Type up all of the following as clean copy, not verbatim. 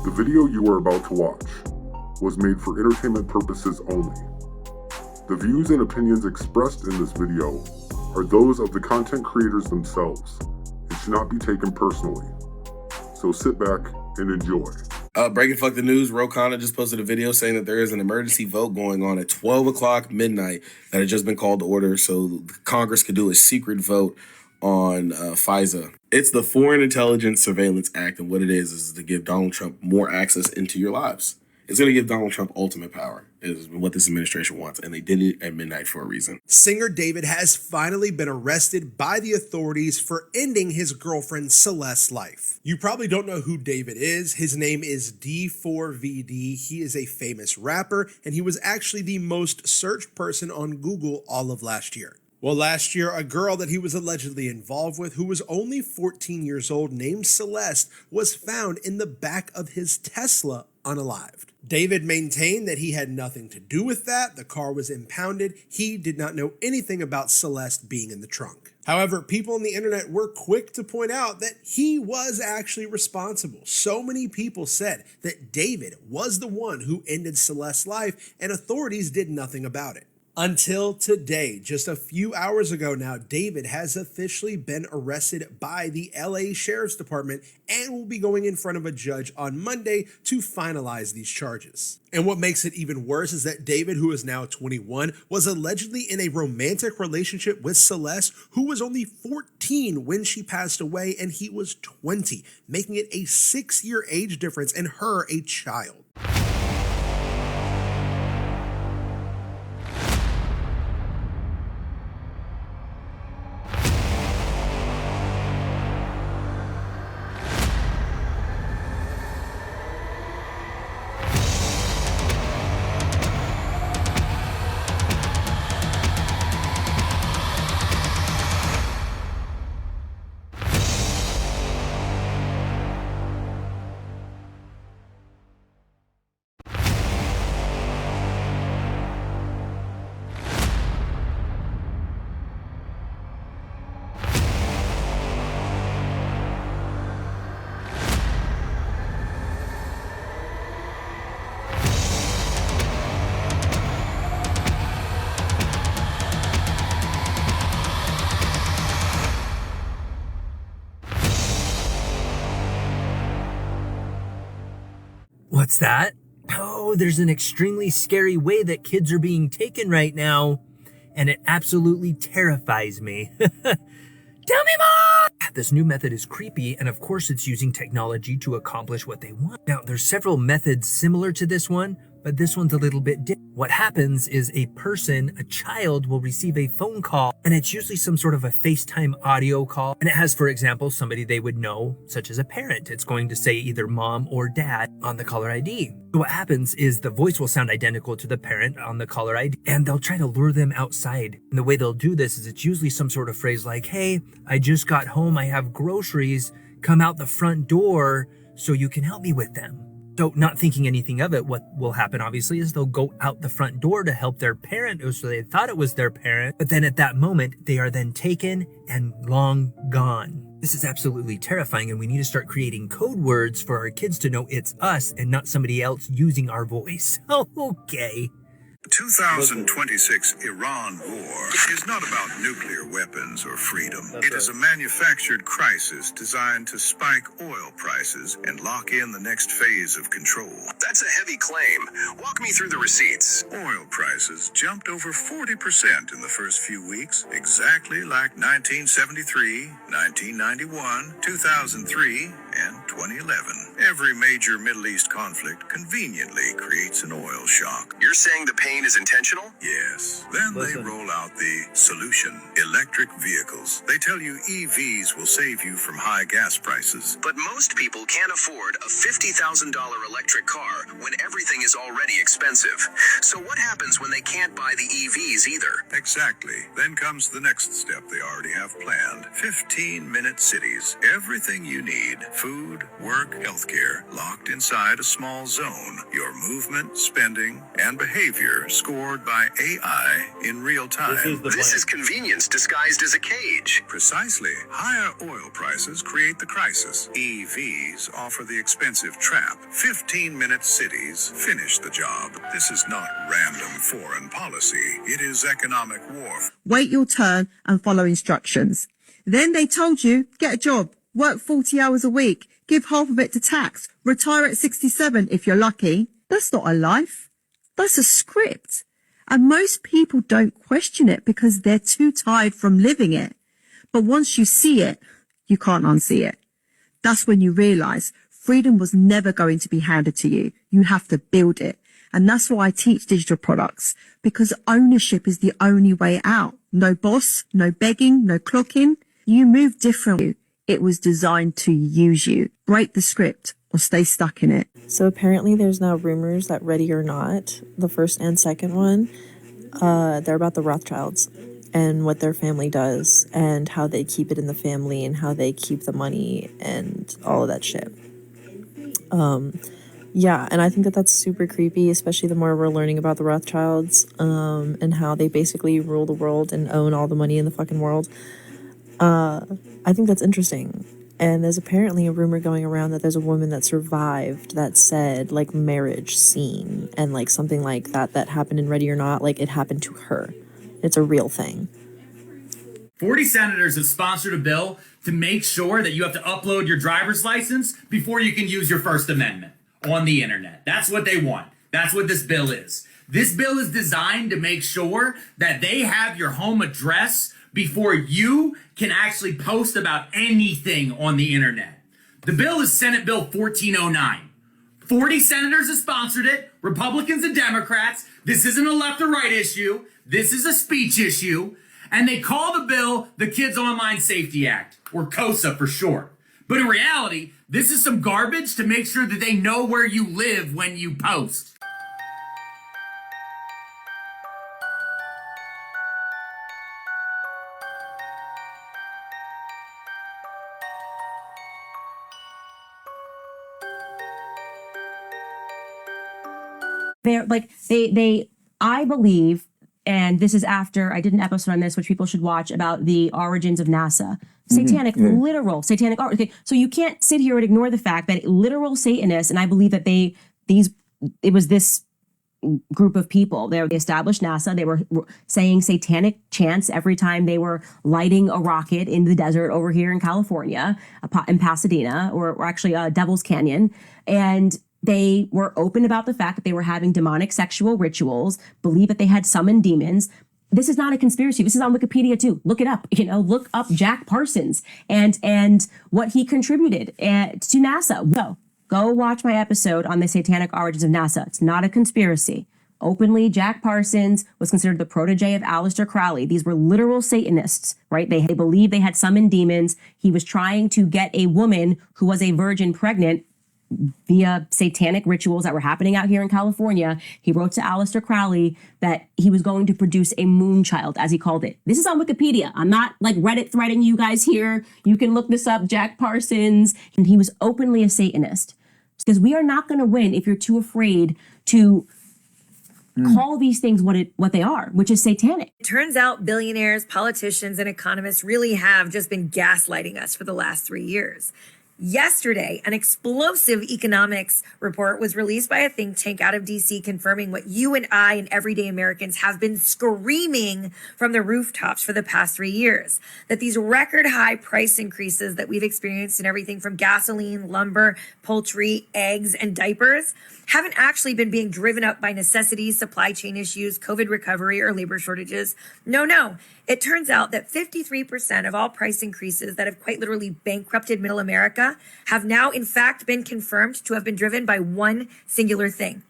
The video you are about to watch was made for entertainment purposes only. The views and opinions expressed in this video are those of the content creators themselves and should not be taken personally. So sit back and enjoy. Breaking fuck the news, Rokana just posted a video saying that there is an emergency vote going on at 12 o'clock midnight that had just been called to order so Congress could do a secret vote on FISA. It's the Foreign Intelligence Surveillance Act, and what it is to give Donald Trump more access into your lives. It's going to give Donald Trump ultimate power, is what this administration wants, and they did it at midnight for a reason. Singer David has finally been arrested by the authorities for ending his girlfriend Celeste's life. You probably don't know who David is. His name is D4VD. He is a famous rapper, and he was actually the most searched person on Google all of last year. Well, last year, a girl that he was allegedly involved with, who was only 14 years old, named Celeste, was found in the back of his Tesla unalived. David maintained that he had nothing to do with that. The car was impounded. He did not know anything about Celeste being in the trunk. However, people on the internet were quick to point out that he was actually responsible. So many people said that David was the one who ended Celeste's life, and authorities did nothing about it. Until today, just a few hours ago now, David has officially been arrested by the LA Sheriff's Department and will be going in front of a judge on Monday to finalize these charges. And what makes it even worse is that David, who is now 21, was allegedly in a romantic relationship with Celeste, who was only 14 when she passed away, and he was 20, making it a 6-year age difference and her a child. What's that? Oh, there's an extremely scary way that kids are being taken right now, and it absolutely terrifies me. Tell me more! This new method is creepy, and of course it's using technology to accomplish what they want. Now, there's several methods similar to this one, but this one's a little bit different. What happens is a child will receive a phone call, and it's usually some sort of a FaceTime audio call. And it has, for example, somebody they would know, such as a parent. It's going to say either mom or dad on the caller ID. So what happens is the voice will sound identical to the parent on the caller ID, and they'll try to lure them outside. And the way they'll do this is it's usually some sort of phrase like, hey, I just got home, I have groceries, come out the front door so you can help me with them. So not thinking anything of it, what will happen obviously is they'll go out the front door to help their parent, so they thought it was their parent, but then at that moment, they are then taken and long gone. This is absolutely terrifying, and we need to start creating code words for our kids to know it's us and not somebody else using our voice. Okay. The 2026 Iran war is not about nuclear weapons or freedom. It is a manufactured crisis designed to spike oil prices and lock in the next phase of control. That's a heavy claim. Walk me through the receipts. Oil prices jumped over 40% in the first few weeks, exactly like 1973, 1991, 2003, and 2011. Every major Middle East conflict conveniently creates an oil shock. You're saying the pain is intentional? Yes. Then they roll out the solution, electric vehicles. They tell you EVs will save you from high gas prices. But most people can't afford a $50,000 electric car when everything is already expensive. So what happens when they can't buy the EVs either? Exactly. Then comes the next step they already have planned. 15-minute cities. Everything you need. Food, work, healthcare, locked inside a small zone. Your movement, spending, and behavior scored by AI in real time. This is convenience disguised as a cage. Precisely. Higher oil prices create the crisis. EVs offer the expensive trap. 15-minute cities finish the job. This is not random foreign policy. It is economic warfare. Wait your turn and follow instructions. Then they told you, get a job, work 40 hours a week, give half of it to tax, retire at 67 if you're lucky. That's not a life. That's a script. And most people don't question it because they're too tired from living it. But once you see it, you can't unsee it. That's when you realize freedom was never going to be handed to you. You have to build it. And that's why I teach digital products, because ownership is the only way out. No boss, no begging, no clocking. You move differently. It was designed to use you. Break the script or stay stuck in it. So apparently there's now rumors that Ready or Not, the first and second one, they're about the Rothschilds and what their family does and how they keep it in the family and how they keep the money and all of that shit. Yeah, and I think that that's super creepy, especially the more we're learning about the Rothschilds and how they basically rule the world and own all the money in the fucking world. I think that's interesting. And there's apparently a rumor going around that there's a woman that survived that said, like, marriage scene and, like, something like that happened in Ready or Not, like, it happened to her. It's a real thing. 40 senators have sponsored a bill to make sure that you have to upload your driver's license before you can use your First Amendment on the internet. That's what they want. That's what this bill is. This bill is designed to make sure that they have your home address before you can actually post about anything on the internet. The bill is Senate Bill 1409. 40 senators have sponsored it, Republicans and Democrats. This isn't a left or right issue. This is a speech issue. And they call the bill the Kids Online Safety Act, or KOSA for short. But in reality, this is some garbage to make sure that they know where you live when you post. I believe, and this is after I did an episode on this, which people should watch, about the origins of NASA. Satanic, literal satanic art. Okay, so you can't sit here and ignore the fact that literal Satanists, and I believe that it was this group of people. They established NASA. They were saying satanic chants every time they were lighting a rocket in the desert over here in California, in Pasadena, or actually Devil's Canyon, and they were open about the fact that they were having demonic sexual rituals, believe that they had summoned demons. This is not a conspiracy. This is on Wikipedia too. Look it up. Look up Jack Parsons and what he contributed to NASA. Go watch my episode on the satanic origins of NASA. It's not a conspiracy. Openly, Jack Parsons was considered the protege of Aleister Crowley. These were literal Satanists, right? They believed they had summoned demons. He was trying to get a woman who was a virgin pregnant via satanic rituals that were happening out here in California. He wrote to Aleister Crowley that he was going to produce a moon child, as he called it. This is on Wikipedia. I'm not like Reddit threading you guys here. You can look this up, Jack Parsons. And he was openly a Satanist. Because we are not going to win if you're too afraid to call these things what they are, which is satanic. It turns out billionaires, politicians, and economists really have just been gaslighting us for the last 3 years. Yesterday, an explosive economics report was released by a think tank out of DC confirming what you and I and everyday Americans have been screaming from the rooftops for the past 3 years, that these record high price increases that we've experienced in everything from gasoline, lumber, poultry, eggs, and diapers haven't actually been being driven up by necessities, supply chain issues, COVID recovery, or labor shortages. No. It turns out that 53% of all price increases that have quite literally bankrupted middle America have now in fact been confirmed to have been driven by one singular thing: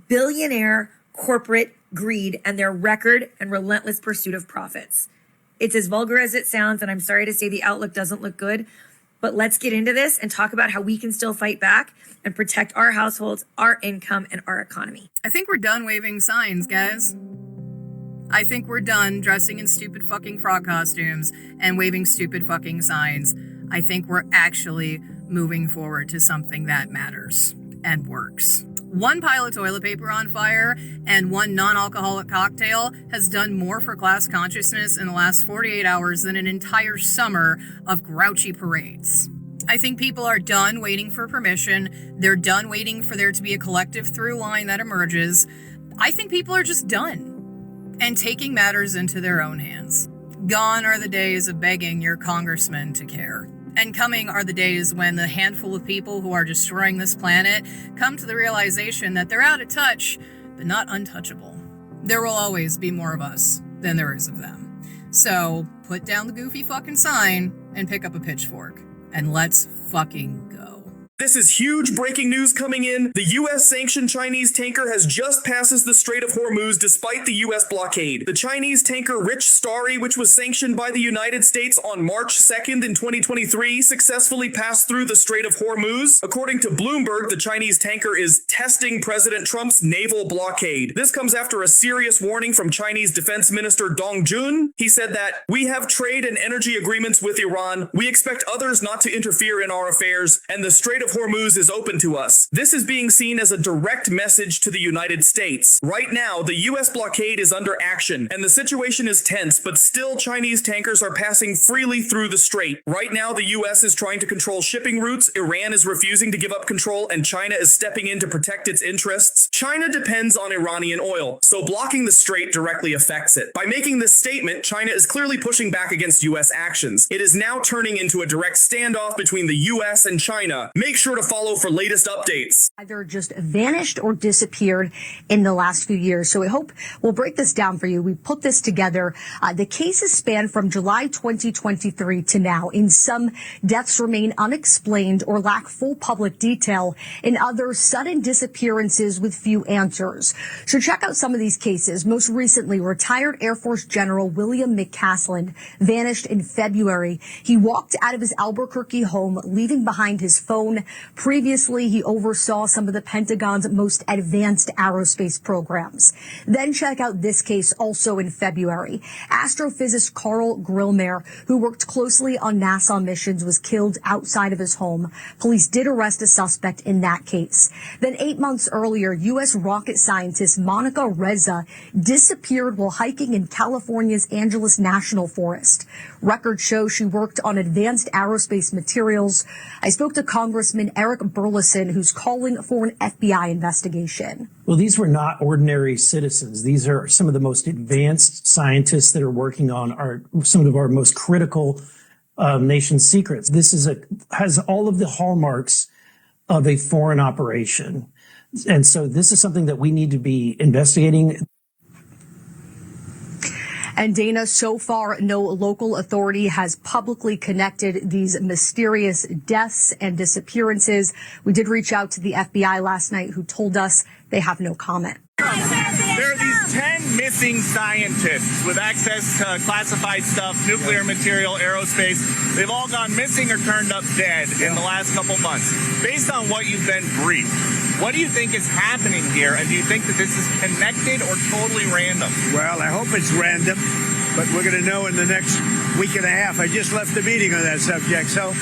billionaire corporate greed and their record and relentless pursuit of profits. It's as vulgar as it sounds, and I'm sorry to say the outlook doesn't look good, but let's get into this and talk about how we can still fight back and protect our households, our income, and our economy. I think we're done waving signs, guys. I think we're done dressing in stupid fucking frog costumes and waving stupid fucking signs. I think we're actually moving forward to something that matters and works. One pile of toilet paper on fire and one non-alcoholic cocktail has done more for class consciousness in the last 48 hours than an entire summer of grouchy parades. I think people are done waiting for permission. They're done waiting for there to be a collective through line that emerges. I think people are just done and taking matters into their own hands. Gone are the days of begging your congressman to care. And coming are the days when the handful of people who are destroying this planet come to the realization that they're out of touch, but not untouchable. There will always be more of us than there is of them. So put down the goofy fucking sign and pick up a pitchfork. And let's fucking go. This is huge breaking news coming in. The U.S.-sanctioned Chinese tanker has just passed the Strait of Hormuz despite the U.S. blockade. The Chinese tanker Rich Starry, which was sanctioned by the United States on March 2nd in 2023, successfully passed through the Strait of Hormuz. According to Bloomberg, the Chinese tanker is testing President Trump's naval blockade. This comes after a serious warning from Chinese Defense Minister Dong Jun. He said that, "We have trade and energy agreements with Iran. We expect others not to interfere in our affairs, and the Strait of Hormuz is open to us." This is being seen as a direct message to the United States. Right now, the U.S. blockade is under action, and the situation is tense, but still Chinese tankers are passing freely through the strait. Right now, the U.S. is trying to control shipping routes, Iran is refusing to give up control, and China is stepping in to protect its interests. China depends on Iranian oil, so blocking the strait directly affects it. By making this statement, China is clearly pushing back against U.S. actions. It is now turning into a direct standoff between the U.S. and China. Make sure to follow for latest updates. Either just vanished or disappeared in the last few years. So we hope we'll break this down for you. We put this together. The cases span from July 2023 to now. In some, deaths remain unexplained or lack full public detail. In others, sudden disappearances with few answers. So check out some of these cases. Most recently, retired Air Force General William McCaslin vanished in February. He walked out of his Albuquerque home, leaving behind his phone. Previously, he oversaw some of the Pentagon's most advanced aerospace programs. Then check out this case also in February. Astrophysicist Carl Grillmer, who worked closely on NASA missions, was killed outside of his home. Police did arrest a suspect in that case. Then 8 months earlier, U.S. rocket scientist Monica Reza disappeared while hiking in California's Angeles National Forest. Records show she worked on advanced aerospace materials. I spoke to Congressman Eric Burleson, who's calling for an FBI investigation. Well, these were not ordinary citizens. These are some of the most advanced scientists that are working on some of our most critical nation secrets. This has all of the hallmarks of a foreign operation. And so this is something that we need to be investigating. And Dana, so far, no local authority has publicly connected these mysterious deaths and disappearances. We did reach out to the FBI last night, who told us they have no comment. There are these 10 missing scientists with access to classified stuff, nuclear material, aerospace. They've all gone missing or turned up dead in the last couple months. Based on what you've been briefed, what do you think is happening here? And do you think that this is connected or totally random? Well, I hope it's random, but we're going to know in the next week and a half. I just left the meeting on that subject, so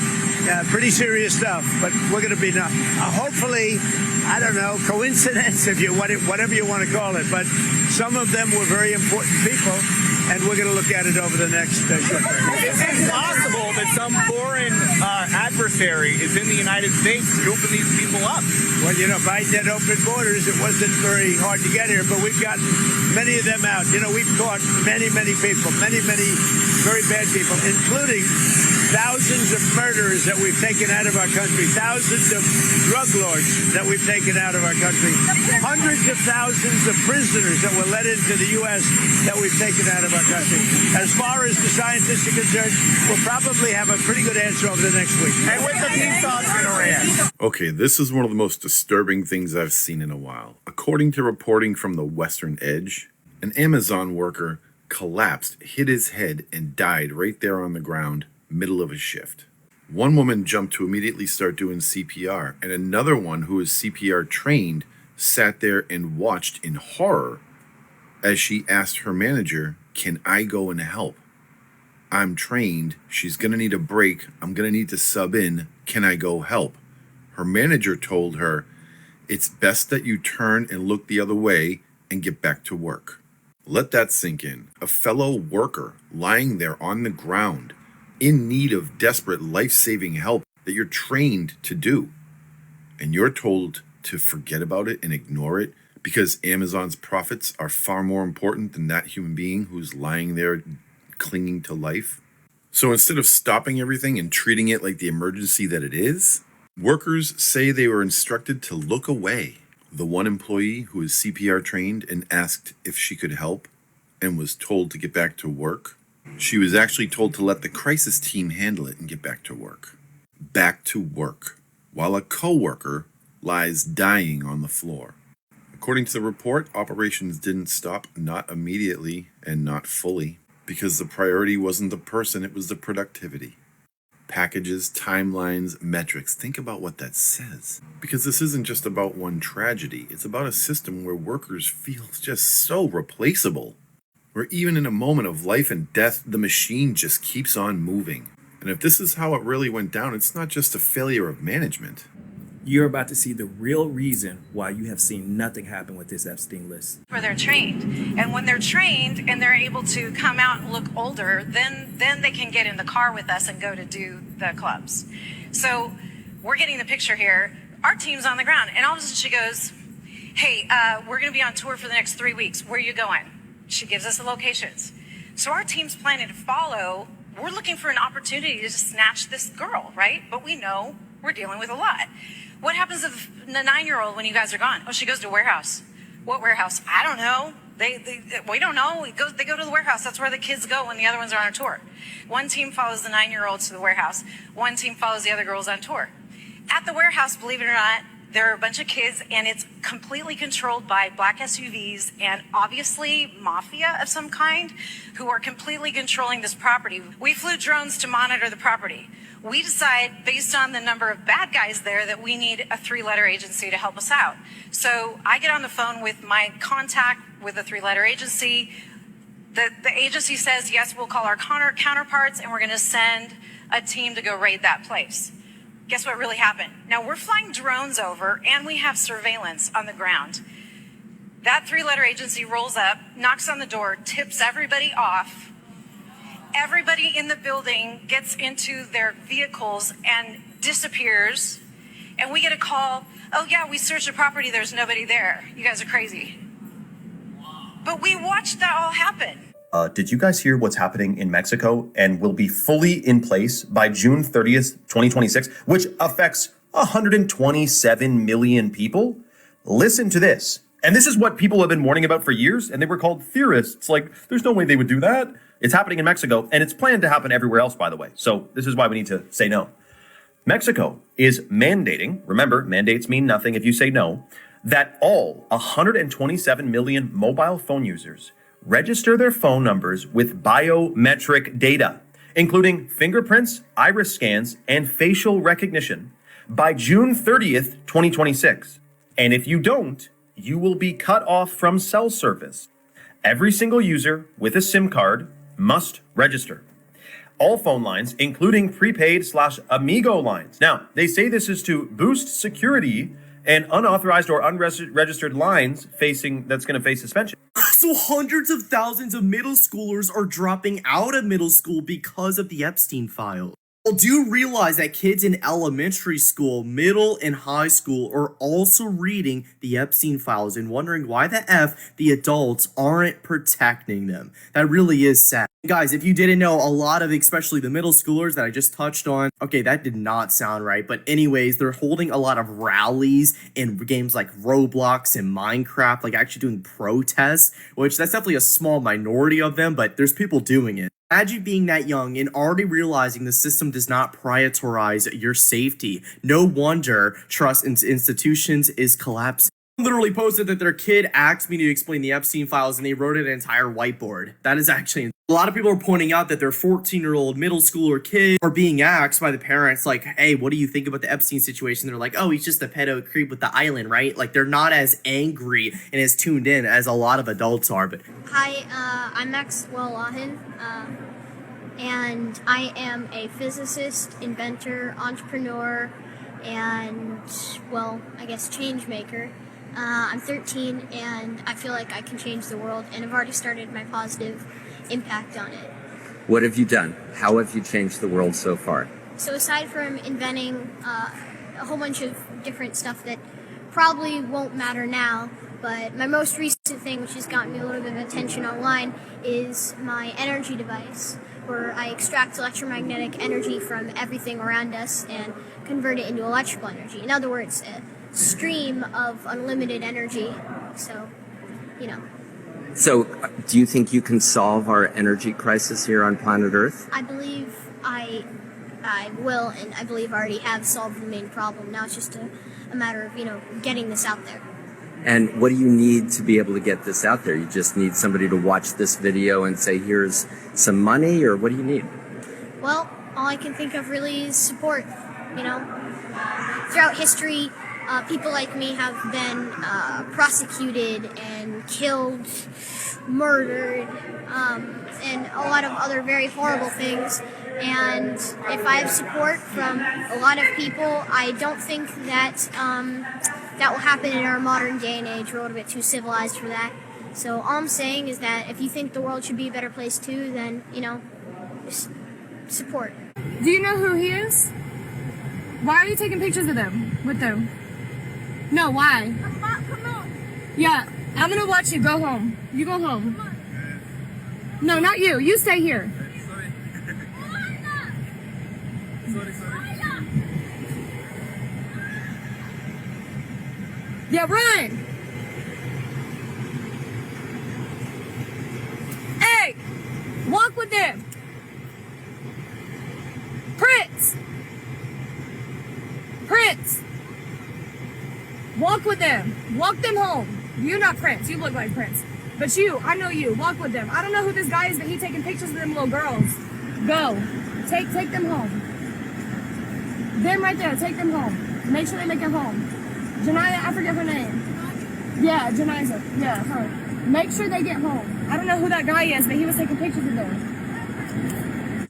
pretty serious stuff. But we're going to be hopefully, I don't know, coincidence, whatever you want to call it. But some of them were very important people, and we're going to look at it over the next short period. Is it possible that some foreign adversary is in the United States scooping these people up? Well, you know, Biden had open borders. It wasn't very hard to get here, but we've gotten many of them out. You know, we've caught many people, many very bad people, including thousands of murderers that we've taken out of our country, thousands of drug lords that we've taken out of our country, hundreds of thousands of prisoners that were let into the U.S. that we've taken out of our country. As far as the scientists are concerned, we'll probably have a pretty good answer over the next week. And with the peace talks in Iran. Okay, this is one of the most disturbing things I've seen in a while. According to reporting from the Western Edge, an Amazon worker collapsed, hit his head, and died right there on the ground, middle of a shift. One woman jumped to immediately start doing CPR, and another one who is CPR trained sat there and watched in horror as she asked her manager, "Can I go and help? I'm trained. She's going to need a break. I'm going to need to sub in. Can I go help? Her manager told her, it's best that you turn and look the other way and get back to work. Let that sink in. A fellow worker lying there on the ground in need of desperate life-saving help that you're trained to do. And you're told to forget about it and ignore it because Amazon's profits are far more important than that human being who's lying there clinging to life. So instead of stopping everything and treating it like the emergency that it is, workers say they were instructed to look away. The one employee who is CPR trained and asked if she could help and was told to get back to work, she was actually told to let the crisis team handle it and get back to work. Back to work, while a co-worker lies dying on the floor. According to the report, operations didn't stop, not immediately and not fully, because the priority wasn't the person, it was the productivity. Packages, timelines, metrics. Think about what that says. Because this isn't just about one tragedy. It's about a system where workers feel just so replaceable. Where even in a moment of life and death, the machine just keeps on moving. And if this is how it really went down, it's not just a failure of management. You're about to see the real reason why you have seen nothing happen with this Epstein list. Where they're trained. And when they're trained and they're able to come out and look older, then they can get in the car with us and go to do the clubs. So we're getting the picture here. Our team's on the ground. And all of a sudden she goes, hey, we're going to be on tour for the next 3 weeks. Where are you going? She gives us the locations. So our team's planning to follow. We're looking for an opportunity to just snatch this girl, right? But we know we're dealing with a lot. What happens if the 9-year-old when you guys are gone? Oh, she goes to a warehouse. What warehouse? I don't know. We don't know. They go to the warehouse. That's where the kids go when the other ones are on a tour. One team follows the 9-year-old to the warehouse. One team follows the other girls on tour. At the warehouse, believe it or not, there are a bunch of kids, and it's completely controlled by black SUVs and obviously mafia of some kind who are completely controlling this property. We flew drones to monitor the property. We decide, based on the number of bad guys there, that we need a 3-letter agency to help us out. So I get on the phone with my contact with a 3-letter agency. The agency says, yes, we'll call our counterparts, and we're going to send a team to go raid that place. Guess what really happened? Now, we're flying drones over, and we have surveillance on the ground. That 3-letter agency rolls up, knocks on the door, tips everybody off. Everybody in the building gets into their vehicles and disappears. And we get a call, oh yeah, we searched the property, there's nobody there. You guys are crazy. But we watched that all happen. Did you guys hear what's happening in Mexico and will be fully in place by June 30th, 2026, which affects 127 million people? Listen to this. And this is what people have been warning about for years, and they were called theorists. Like, there's no way they would do that. It's happening in Mexico, and it's planned to happen everywhere else, by the way. So this is why we need to say no. Mexico is mandating, remember, mandates mean nothing if you say no, that all 127 million mobile phone users register their phone numbers with biometric data, including fingerprints, iris scans, and facial recognition by June 30th, 2026. And if you don't, you will be cut off from cell service. Every single user with a SIM card must register. All phone lines, including prepaid/Amigo lines. Now, they say this is to boost security, and unauthorized or unregistered lines that's going to face suspension. So hundreds of thousands of middle schoolers are dropping out of middle school because of the Epstein files. Well, do you realize that kids in elementary school, middle, and high school are also reading the Epstein files and wondering why the F the adults aren't protecting them? That really is sad. Guys, if you didn't know, a lot of, especially the middle schoolers that I just touched on, okay, that did not sound right, but anyways, they're holding a lot of rallies in games like Roblox and Minecraft, like actually doing protests, which that's definitely a small minority of them, but there's people doing it. Imagine being that young and already realizing the system does not prioritize your safety. No wonder trust in institutions is collapsing. Literally posted that their kid asked me to explain the Epstein files and they wrote an entire whiteboard. That is actually... A lot of people are pointing out that their 14-year-old middle schooler kid are being asked by the parents, like, hey, what do you think about the Epstein situation? They're like, oh, he's just a pedo creep with the island, right? Like, they're not as angry and as tuned in as a lot of adults are. But Hi, I'm Maxwell Lahin. and I am a physicist, inventor, entrepreneur, and, well, I guess change maker. I'm 13, and I feel like I can change the world, and I've already started my positive impact on it. What have you done? How have you changed the world so far? So aside from inventing a whole bunch of different stuff that probably won't matter now, but my most recent thing, which has gotten me a little bit of attention online, is my energy device, where I extract electromagnetic energy from everything around us and convert it into electrical energy. In other words, a stream of unlimited energy. So, you know. So, do you think you can solve our energy crisis here on planet Earth? I believe I will, and I believe I already have solved the main problem. Now it's just a matter of, getting this out there. And what do you need to be able to get this out there? You just need somebody to watch this video and say, here's some money, or what do you need? Well, all I can think of really is support. Throughout history, people like me have been prosecuted and killed, murdered, and a lot of other very horrible things. And if I have support from a lot of people, I don't think that that will happen in our modern day and age. We're a little bit too civilized for that. So all I'm saying is that if you think the world should be a better place too, then, just support. Do you know who he is? Why are you taking pictures of them? With them? No, why? Come on. Yeah, I'm gonna watch you. Go home. You go home. No, not you. You stay here. Yeah, run! Hey! Walk with them! Prince! Walk with them! Walk them home! You're not Prince, you look like Prince. But you, I know you, walk with them. I don't know who this guy is, but he's taking pictures of them little girls. Go. Take them home. Them right there, take them home. Make sure they make it home. Janaya, I forget her name. Yeah, Janiza. Yeah, her. Make sure they get home. I don't know who that guy is, but he was taking pictures of them.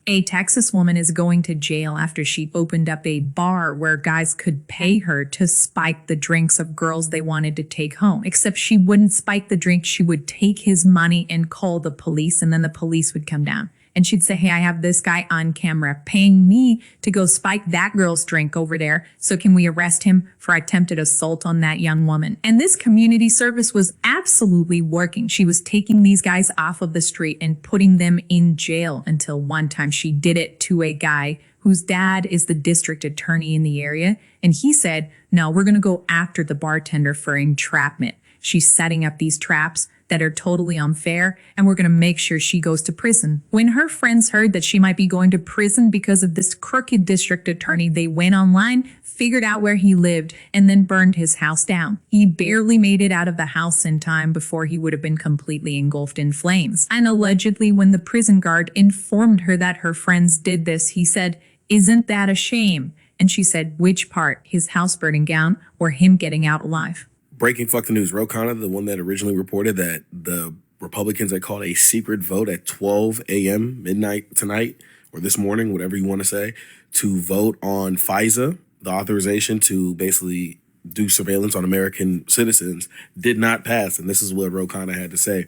A Texas woman is going to jail after she opened up a bar where guys could pay her to spike the drinks of girls they wanted to take home. Except she wouldn't spike the drink. She would take his money and call the police, and then the police would come down. And she'd say, hey, I have this guy on camera paying me to go spike that girl's drink over there. So can we arrest him for attempted assault on that young woman? And this community service was absolutely working. She was taking these guys off of the street and putting them in jail until one time she did it to a guy whose dad is the district attorney in the area. And he said, no, we're going to go after the bartender for entrapment. She's setting up these traps that are totally unfair, and we're going to make sure she goes to prison. When her friends heard that she might be going to prison because of this crooked district attorney, they went online, figured out where he lived, and then burned his house down. He barely made it out of the house in time before he would have been completely engulfed in flames. And allegedly, when the prison guard informed her that her friends did this, he said, "Isn't that a shame?" And she said, which part? His house burning down or him getting out alive? Breaking fuck the news. Ro Khanna, the one that originally reported that the Republicans had called a secret vote at 12 a.m. midnight tonight, or this morning, whatever you want to say, to vote on FISA, the authorization to basically do surveillance on American citizens, did not pass. And this is what Ro Khanna had to say.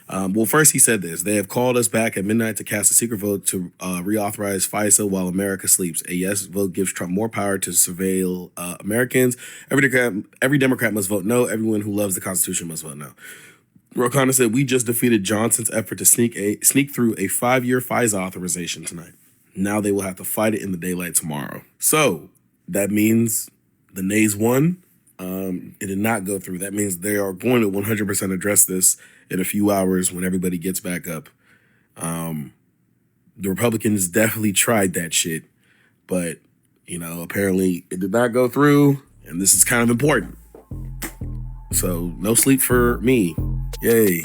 Well, first he said this: they have called us back at midnight to cast a secret vote to reauthorize FISA while America sleeps. A yes vote gives Trump more power to surveil Americans. Every Democrat must vote no. Everyone who loves the Constitution must vote no. Ro Khanna said, we just defeated Johnson's effort to sneak through a 5-year FISA authorization tonight. Now they will have to fight it in the daylight tomorrow. So that means the nays won. It did not go through. That means they are going to 100% address this in a few hours when everybody gets back up. The Republicans definitely tried that shit, but, apparently it did not go through, and this is kind of important. So no sleep for me. Yay.